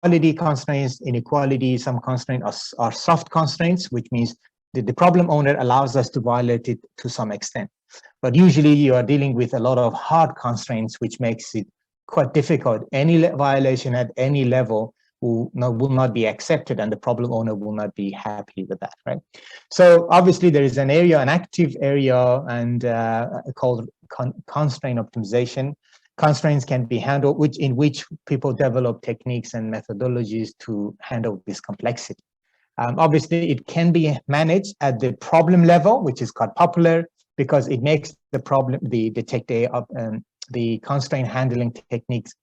quality constraints, inequality, some constraints are soft constraints, which means the problem owner allows us to violate it to some extent. But usually you are dealing with a lot of hard constraints, which makes it quite difficult. Any violation at any level will not be accepted, and the problem owner will not be happy with that, right? So obviously there is an area, an active area, and called constraint optimization. Constraints can be handled, in which people develop techniques and methodologies to handle this complexity. Obviously, it can be managed at the problem level, which is quite popular because it makes the problem, the constraint handling techniques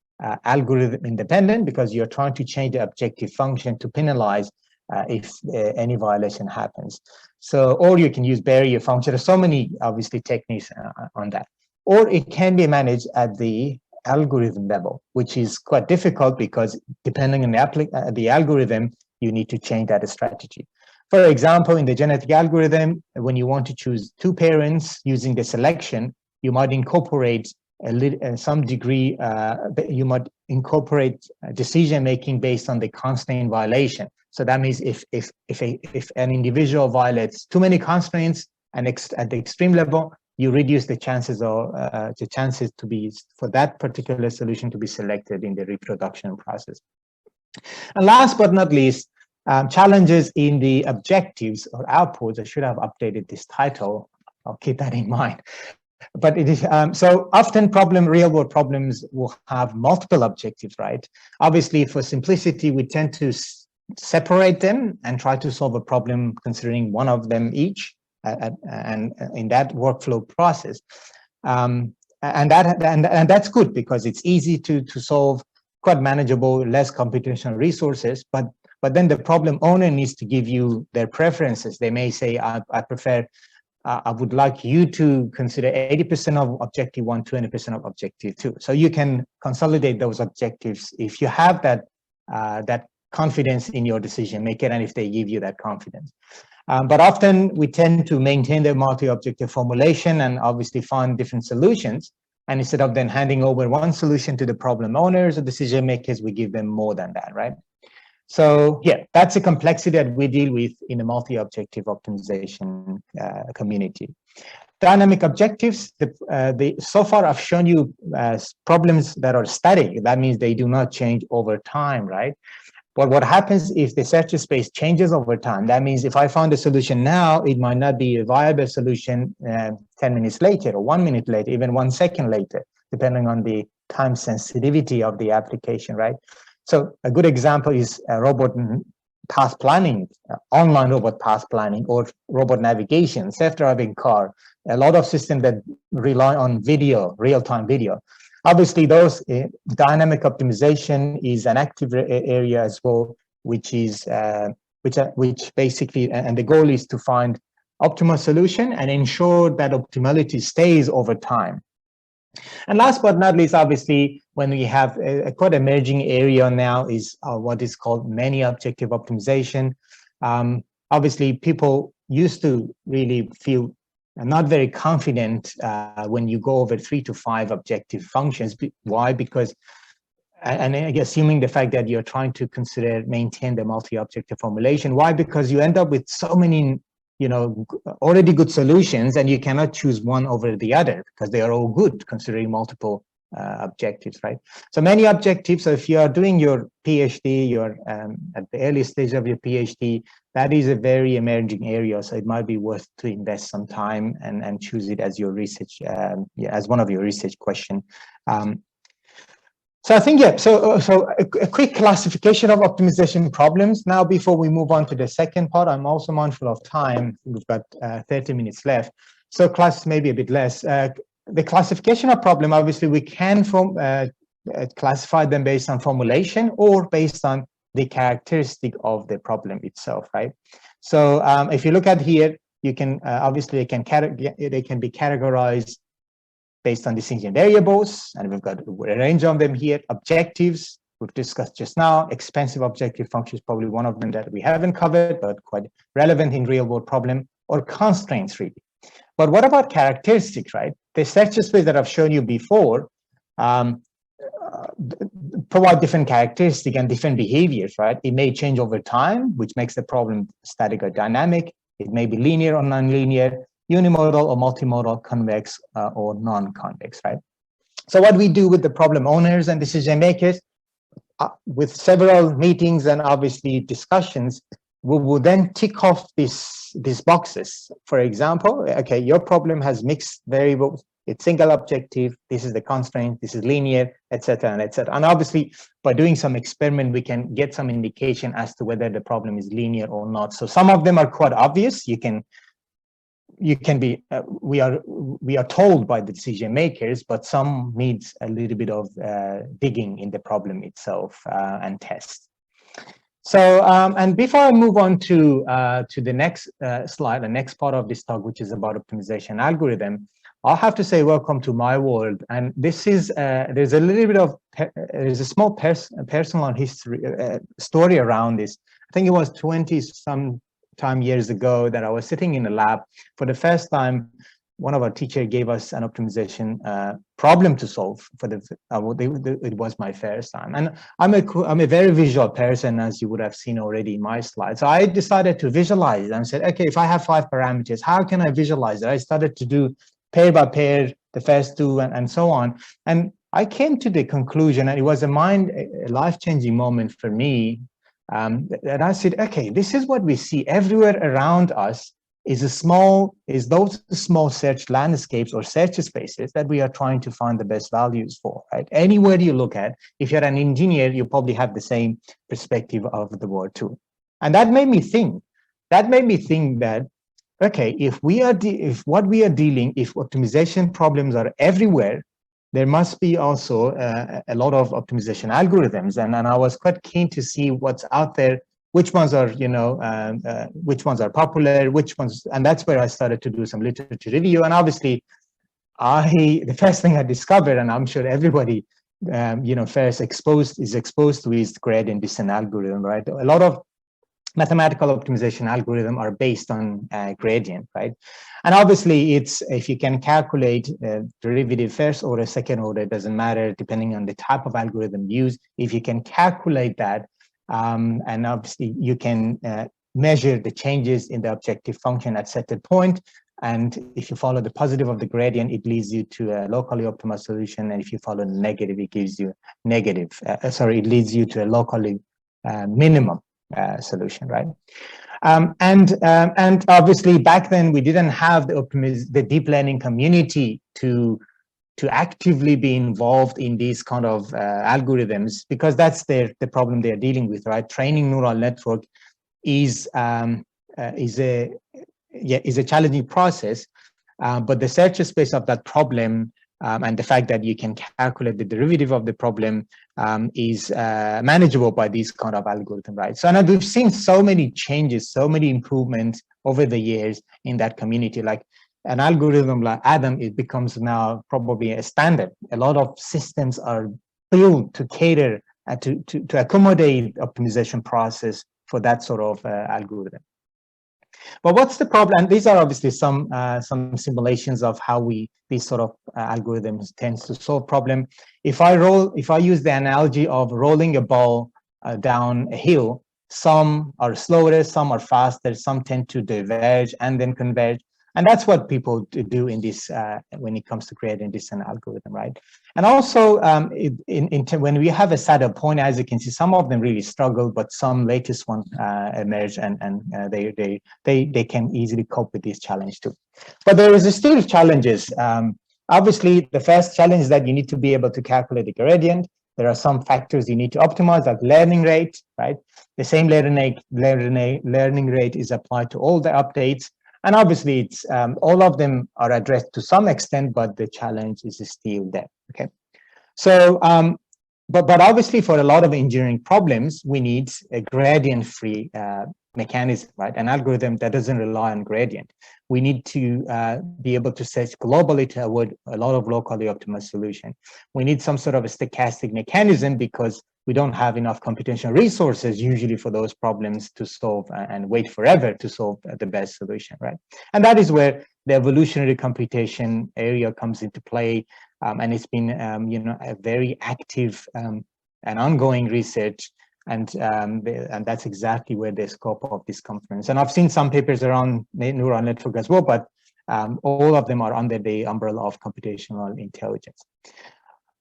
algorithm independent, because you're trying to change the objective function to penalize if any violation happens. So, or you can use barrier function. There's so many, obviously, techniques on that. Or it can be managed at the algorithm level, which is quite difficult because depending on the algorithm, you need to change that strategy. For example, in the genetic algorithm, when you want to choose two parents using the selection, you might incorporate some degree, you might incorporate decision-making based on the constraint violation. So that means if an individual violates too many constraints and at the extreme level, you reduce the chances to be for that particular solution to be selected in the reproduction process. And last but not least, challenges in the objectives or outputs. I should have updated this title. I'll keep that in mind. But it is so often real world problems will have multiple objectives, right? Obviously, for simplicity, we tend to separate them and try to solve a problem considering one of them each, and in that workflow process. And that's good because it's easy to solve, quite manageable, less computational resources, but then the problem owner needs to give you their preferences. They may say, I would like you to consider 80% of objective 1, 20% of objective 2. So you can consolidate those objectives if you have that confidence in your decision maker, and if they give you that confidence. But often we tend to maintain the multi-objective formulation and obviously find different solutions. And instead of then handing over one solution to the problem owners or decision makers, we give them more than that, right? So yeah, that's a complexity that we deal with in the multi-objective optimization community. Dynamic objectives, so far I've shown you problems that are static. That means they do not change over time, right? But what happens if the search space changes over time? That means if I found a solution now, it might not be a viable solution 10 minutes later, or 1 minute later, even 1 second later, depending on the time sensitivity of the application, right? So a good example is robot path planning, online robot path planning, or robot navigation, self-driving car, a lot of systems that rely on video, real-time video. Obviously, those dynamic optimization is an active area as well, which basically, and the goal is to find optimal solution and ensure that optimality stays over time. And last but not least, obviously, when we have a quite emerging area now is what is called many objective optimization. Obviously, people used to really feel not very confident when you go over 3 to 5 objective functions. Why? Because, and assuming the fact that you're trying to maintain the multi-objective formulation. Why? Because you end up with so many, already good solutions, and you cannot choose one over the other because they are all good considering multiple objectives, right? So many objectives. So if you are doing your PhD, you're at the early stage of your PhD, that is a very emerging area. So it might be worth to invest some time and choose it as your research, as one of your research questions. So I think, yeah, so a quick classification of optimization problems. Now, before we move on to the second part, I'm also mindful of time. We've got 30 minutes left. So class maybe a bit less. The classification of problem, obviously, we can classify them based on formulation or based on the characteristic of the problem itself, right? So if you look at here, you can obviously they can be categorized based on distinct variables, and we've got a range of them here. Objectives, we've discussed just now. Expensive objective function is probably one of them that we haven't covered, but quite relevant in real-world problem, or constraints, really. But what about characteristics, right? The search space that I've shown you before, provide different characteristics and different behaviors, right? It may change over time, which makes the problem static or dynamic. It may be linear or nonlinear, unimodal or multimodal, convex or non-convex, right? So what we do with the problem owners and decision makers, with several meetings and obviously discussions, we will then tick off these boxes. For example, okay, your problem has mixed variables, it's single objective, this is the constraint, this is linear, etc. and etc. And obviously, by doing some experiment, we can get some indication as to whether the problem is linear or not. So some of them are quite obvious. You can be, we are told by the decision makers, but some needs a little bit of digging in the problem itself and test. So, and before I move on to the next slide, the next part of this talk, which is about optimization algorithm, I'll have to say welcome to my world. And this is, there's a little bit of, there's a small personal history, story around this. I think it was 20-some years ago that I was sitting in a lab. For the first time, one of our teachers gave us an optimization problem to solve. It was my first time, and I'm a very visual person, as you would have seen already in my slides. So I decided to visualize it and said, okay, if I have 5 parameters, how can I visualize it? I started to do pair by pair, the first 2, and so on. And I came to the conclusion, and it was a life-changing moment for me. And I said, okay, this is what we see everywhere around us. Is those small search landscapes or search spaces that we are trying to find the best values for, right? Anywhere you look at, if you're an engineer, you probably have the same perspective of the world too. And that made me think that, okay, if what we are dealing, if optimization problems are everywhere, there must be also a lot of optimization algorithms. And I was quite keen to see what's out there, which ones are, which ones are popular, which ones, and that's where I started to do some literature review. And obviously, the first thing I discovered, and I'm sure everybody, first is exposed to, is gradient descent algorithm, right? A lot of mathematical optimization algorithms are based on gradient, right? And obviously, it's, if you can calculate derivative first order, second order, it doesn't matter depending on the type of algorithm used. If you can calculate that, and obviously you can measure the changes in the objective function at certain point. And if you follow the positive of the gradient, it leads you to a locally optimal solution. And if you follow the negative, it gives you negative. It leads you to a locally minimum solution, right? And obviously back then we didn't have the deep learning community to actively be involved in these kind of algorithms, because that's the problem they're dealing with, right? Training neural network is a challenging process, but the search space of that problem and the fact that you can calculate the derivative of the problem is manageable by these kind of algorithms, right? So, and we've seen so many changes, so many improvements over the years in that community. Like an algorithm like Adam, it becomes now probably a standard. A lot of systems are built to cater to accommodate optimization process for that sort of algorithm. But what's the problem? And these are obviously some simulations of how these sort of algorithms tends to solve problem. If I use the analogy of rolling a ball down a hill, some are slower, some are faster, some tend to diverge and then converge. And that's what people do in this when it comes to creating this algorithm, right? And also, when we have a set of point, as you can see, some of them really struggle, but some latest one emerge, and they can easily cope with this challenge too. But there is still challenges. Obviously, the first challenge is that you need to be able to calculate the gradient. There are some factors you need to optimize, like learning rate, right? The same learning rate is applied to all the updates. And obviously, it's all of them are addressed to some extent, but the challenge is still there. Okay, so but obviously, for a lot of engineering problems, we need a gradient-free mechanism, right? An algorithm that doesn't rely on gradient. We need to be able to search globally to avoid a lot of locally optimized solution. We need some sort of a stochastic mechanism because we don't have enough computational resources usually for those problems to solve and wait forever to solve the best solution, right? And that is where the evolutionary computation area comes into play. and it's been, a very active and ongoing research. And that's exactly where the scope of this conference. And I've seen some papers around neural network as well, but all of them are under the umbrella of computational intelligence.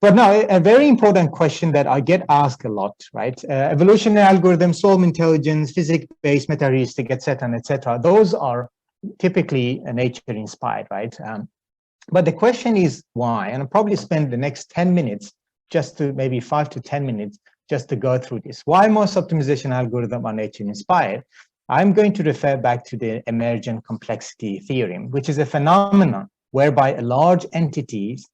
But now, a very important question that I get asked a lot, right? Evolutionary algorithms, solve intelligence, physics-based, meta-heuristic, et cetera, those are typically nature-inspired, right? But the question is why? And I'll probably spend the next 10 minutes, just to maybe 5 to 10 minutes, just to go through this. Why most optimization algorithms are nature-inspired? I'm going to refer back to the emergent complexity theorem, which is a phenomenon whereby large entities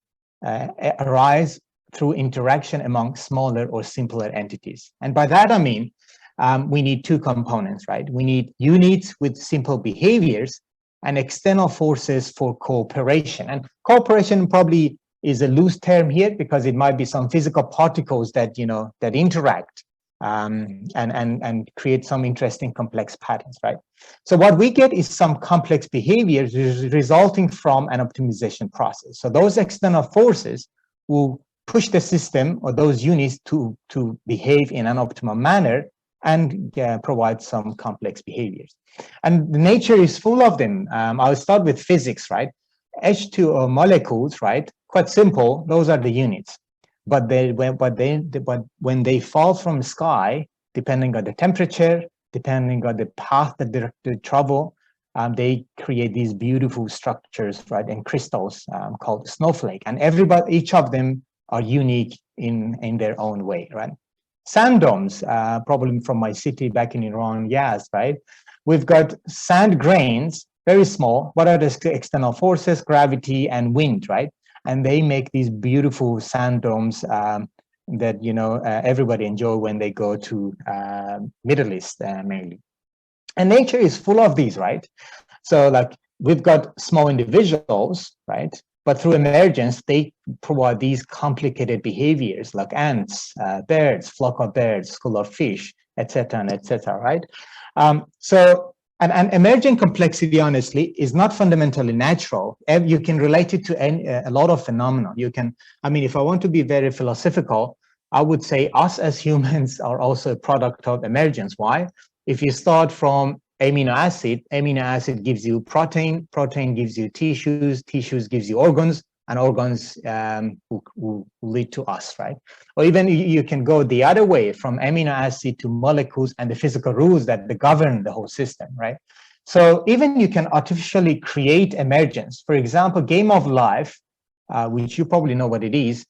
arise through interaction among smaller or simpler entities. And by that, I mean, we need two components, right? We need units with simple behaviors and external forces for cooperation. And cooperation probably is a loose term here because it might be some physical particles that, that interact and create some interesting complex patterns, right? So what we get is some complex behaviors resulting from an optimization process. So those external forces will push the system or those units to behave in an optimal manner and provide some complex behaviors. And nature is full of them. I'll start with physics, right? H2O molecules, right? Quite simple. Those are the units. But when they fall from the sky, depending on the temperature, depending on the path that they travel, they create these beautiful structures, right, and crystals called snowflake. And each of them are unique in their own way, right? Sand domes, probably from my city back in Iran, yes, right? We've got sand grains, very small. What are the external forces? Gravity and wind, right? And they make these beautiful sand domes that everybody enjoy when they go to Middle East mainly. And nature is full of these, right? So like we've got small individuals, right? But through emergence, they provide these complicated behaviors like ants, birds, flock of birds, school of fish, et cetera, right? And emergent complexity, honestly, is not fundamentally natural. You can relate it to a lot of phenomena. If I want to be very philosophical, I would say us as humans are also a product of emergence. Why? If you start from amino acid gives you protein gives you tissues gives you organs, and organs will lead to us, right? Or even you can go the other way from amino acid to molecules and the physical rules that govern the whole system, right? So even you can artificially create emergence. For example, game of life, which you probably know what it is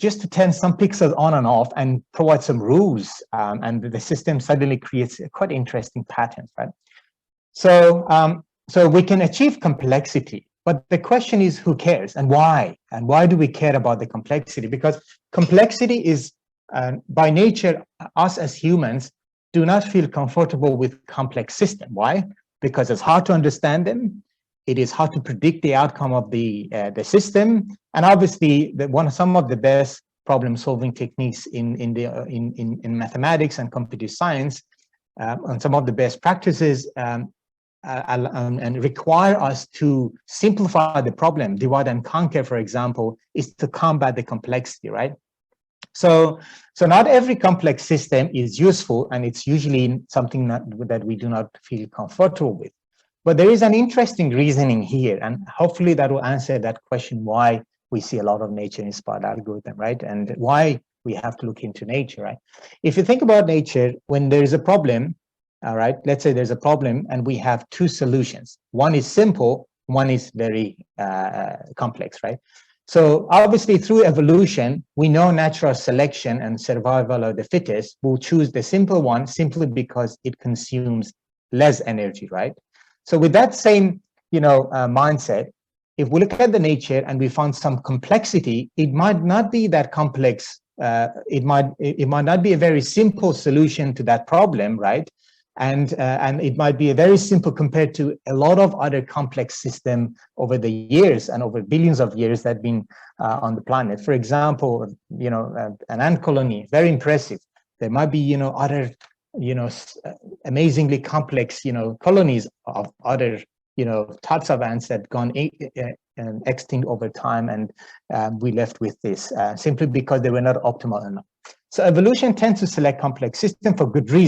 just to turn some pixels on and off and provide some rules, and the system suddenly creates quite interesting patterns, right? So we can achieve complexity, but the question is who cares and why? And why do we care about the complexity? Because complexity is, by nature, us as humans do not feel comfortable with complex systems. Why? Because it's hard to understand them. It is hard to predict the outcome of the system, and obviously, some of the best problem-solving techniques in mathematics and computer science, and some of the best practices, and require us to simplify the problem, divide and conquer, for example, is to combat the complexity, right? So not every complex system is useful, and it's usually something that we do not feel comfortable with. But there is an interesting reasoning here, and hopefully that will answer that question, why we see a lot of nature-inspired algorithm, right? And why we have to look into nature, right? If you think about nature, when there is a problem, all right, let's say there's a problem and we have two solutions. One is simple, one is very complex, right? So obviously through evolution, we know natural selection and survival of the fittest will choose the simple one simply because it consumes less energy, right? So with that same, mindset, if we look at the nature and we find some complexity, it might not be that complex. It might not be a very simple solution to that problem, right? And it might be a very simple compared to a lot of other complex systems over the years and over billions of years that have been on the planet. For example, an ant colony, very impressive. There might be, other amazingly complex, colonies of other, types of ants that gone extinct over time, and we left with this simply because they were not optimal enough. So evolution tends to select complex systems for good reason.